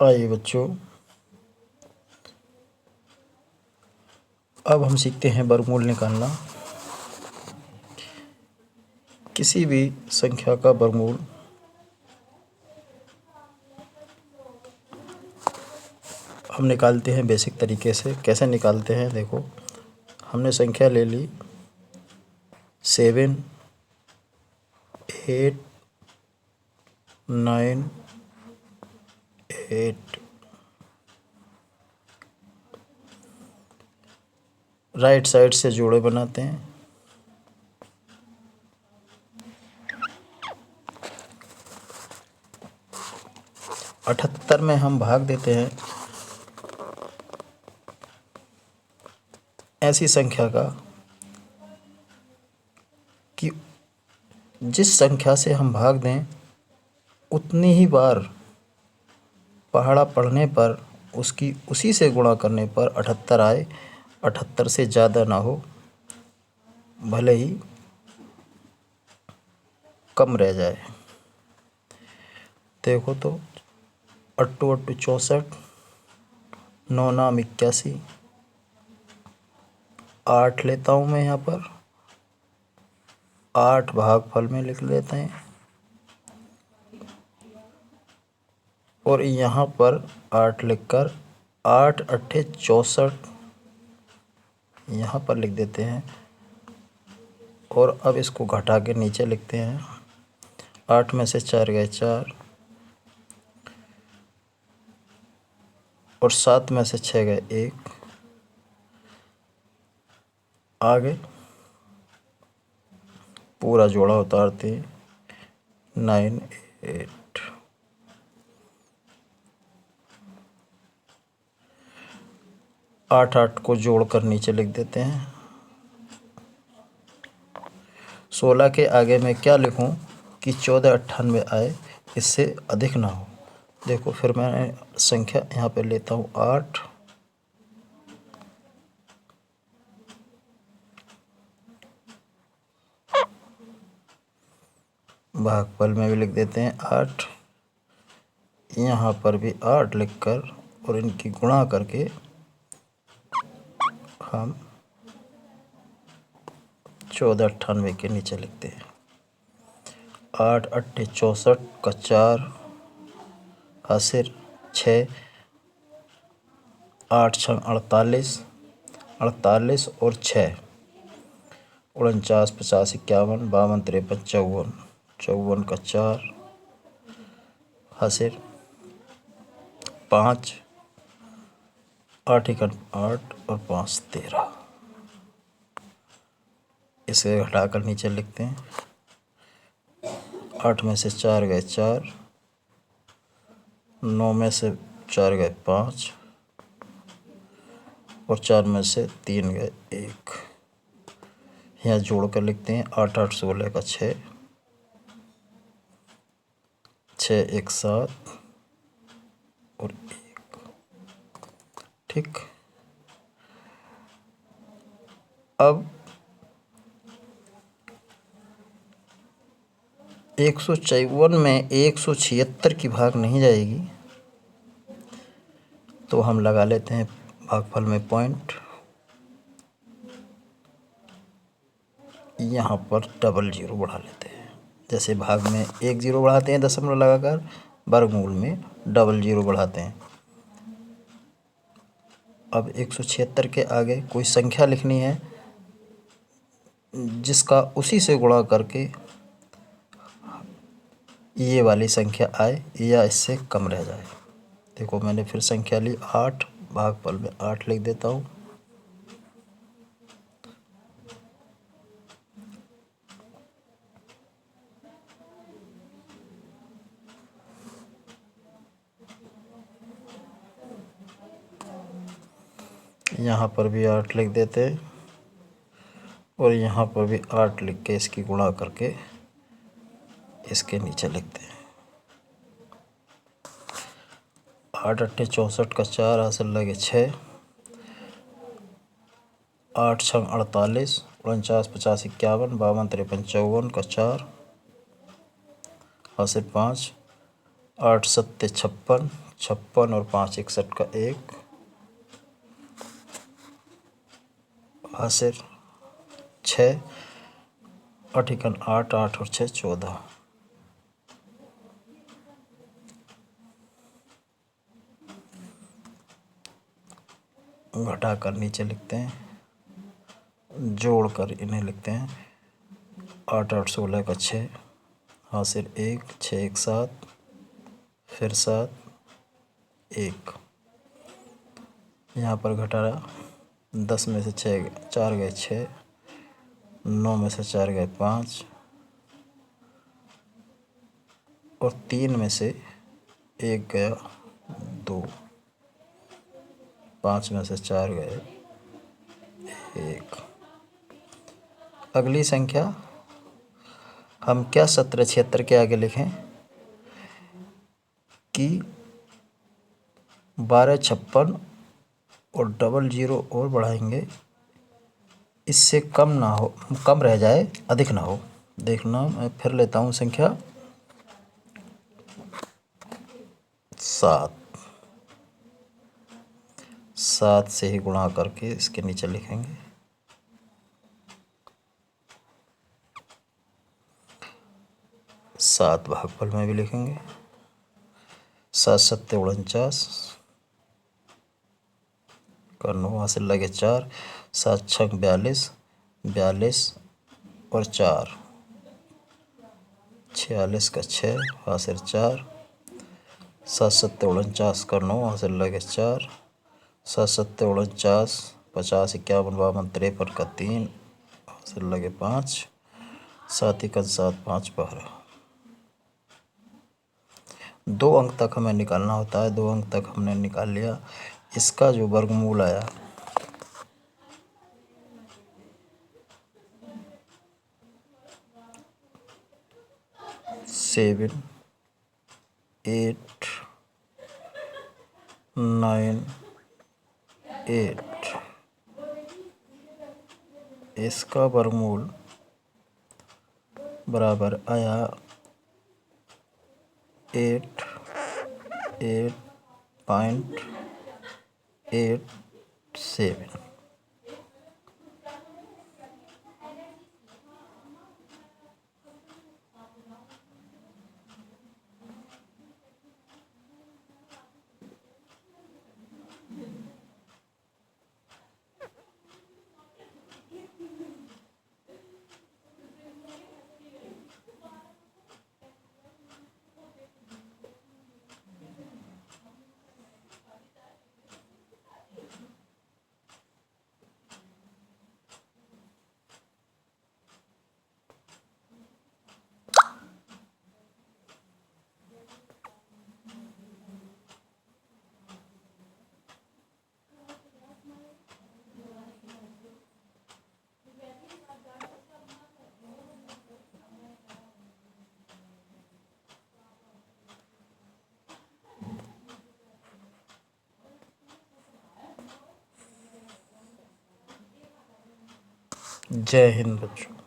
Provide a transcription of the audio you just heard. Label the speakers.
Speaker 1: आइए बच्चों, अब हम सीखते हैं वर्गमूल निकालना। किसी भी संख्या का वर्गमूल हम निकालते हैं बेसिक तरीके से। कैसे निकालते हैं देखो, हमने संख्या ले ली 7, 8, 9, 8। राइट साइड से जोड़े बनाते हैं। अठहत्तर में हम भाग देते हैं ऐसी संख्या का कि जिस संख्या से हम भाग दें उतनी ही बार पहाड़ा पढ़ने पर उसकी उसी से गुणा करने पर 78 आए। 78 से ज़्यादा ना हो, भले ही कम रह जाए। देखो तो 8 8 64, 9 9 81। 8 लेता हूँ मैं यहाँ पर, 8 भागफल में लिख लेते हैं और यहाँ पर 8 लिखकर 8 8 64 यहाँ पर लिख देते हैं। और अब इसको घटा के नीचे लिखते हैं। 8 में से 4 गए 4 और 7 में से 6 गए 1। आगे पूरा जोड़ा उतारते हैं 9 8। 8 8 को जोड़कर नीचे लिख देते हैं। 16 के आगे मैं क्या लिखूं कि 1498 आए, इससे अधिक ना हो। देखो फिर मैं संख्या यहाँ पे लेता हूँ 8, भागफल में भी लिख देते हैं 8, यहाँ पर भी 8 लिखकर और इनकी गुणा करके हम 1498 के नीचे लिखते हैं। 8 8 64 का 4 हासिर 6, 8 6 48, 48 और 6 49 50 51 52 53 54, 54 का 4 हासिर 5, 8 1 8 और 5 13। इसे हटाकर नीचे लिखते हैं। 8 में से 4 गए 4, 9 में से 4 गए 5 और 4 में से 3 गए 1। यहाँ जोड़ कर लिखते हैं 8 8 16 का 6, 6 1 7 और 1। ठीक। अब 154 में 176 की भाग नहीं जाएगी, तो हम लगा लेते हैं भागफल में पॉइंट। यहाँ पर डबल जीरो बढ़ा लेते हैं। जैसे भाग में 1 जीरो बढ़ाते हैं दशमलव लगाकर, वर्गमूल में डबल जीरो बढ़ाते हैं। अब 176 के आगे कोई संख्या लिखनी है जिसका उसी से गुणा करके ये वाली संख्या आए या इससे कम रह जाए। देखो मैंने फिर संख्या ली 8, भागफल में 8 लिख देता हूँ। यहाँ पर भी 8 लिख देते हैं और यहाँ पर भी 8 लिख के इसकी गुणा करके इसके नीचे लिखते हैं। 8 8 64 का 4 हासिल लगे 6, 8 6 48, 49 50 51 52 53 54 का 4 हासिल 5, 8 7 56, 56 और 5 61 का 1 हासिल 6 8 1 8 8 और 6 14। घटा कर नीचे लिखते हैं, जोड़ कर इन्हें लिखते हैं। 8 8 16 का 6 हासिल 1 6 1 7 फिर 7 1। यहाँ पर घटा 10 में से 6 4 गए 6, 9 में से 4 गए 5 और 3 में से 1 गया 2, 5 में से 4 गए 1। अगली संख्या हम क्या 17 76 के आगे लिखें कि 12 56 और डबल 0 और बढ़ाएंगे, इससे कम ना हो, कम रह जाए अधिक ना हो। देखना मैं फिर लेता हूँ संख्या 7 7 से ही गुणा करके इसके नीचे लिखेंगे। 7 भागफल में भी लिखेंगे। 7 7 49 का 9 हासिल लगे 4, 7 6 42 42 और 4 46 का 6 हासिल 4, 7 7 49 का 9 हासिल लगे 4, 7 7 49 50 51 52 53 का 3 हासिल लगे 5, 7 1 7 5 12। 2 अंक तक हमें निकालना होता है, 2 अंक तक हमने निकाल लिया। इसका जो वर्गमूल आया 7 8 9 8, इसका वर्गमूल बराबर आया 8.87। जय हिंद बच्चों।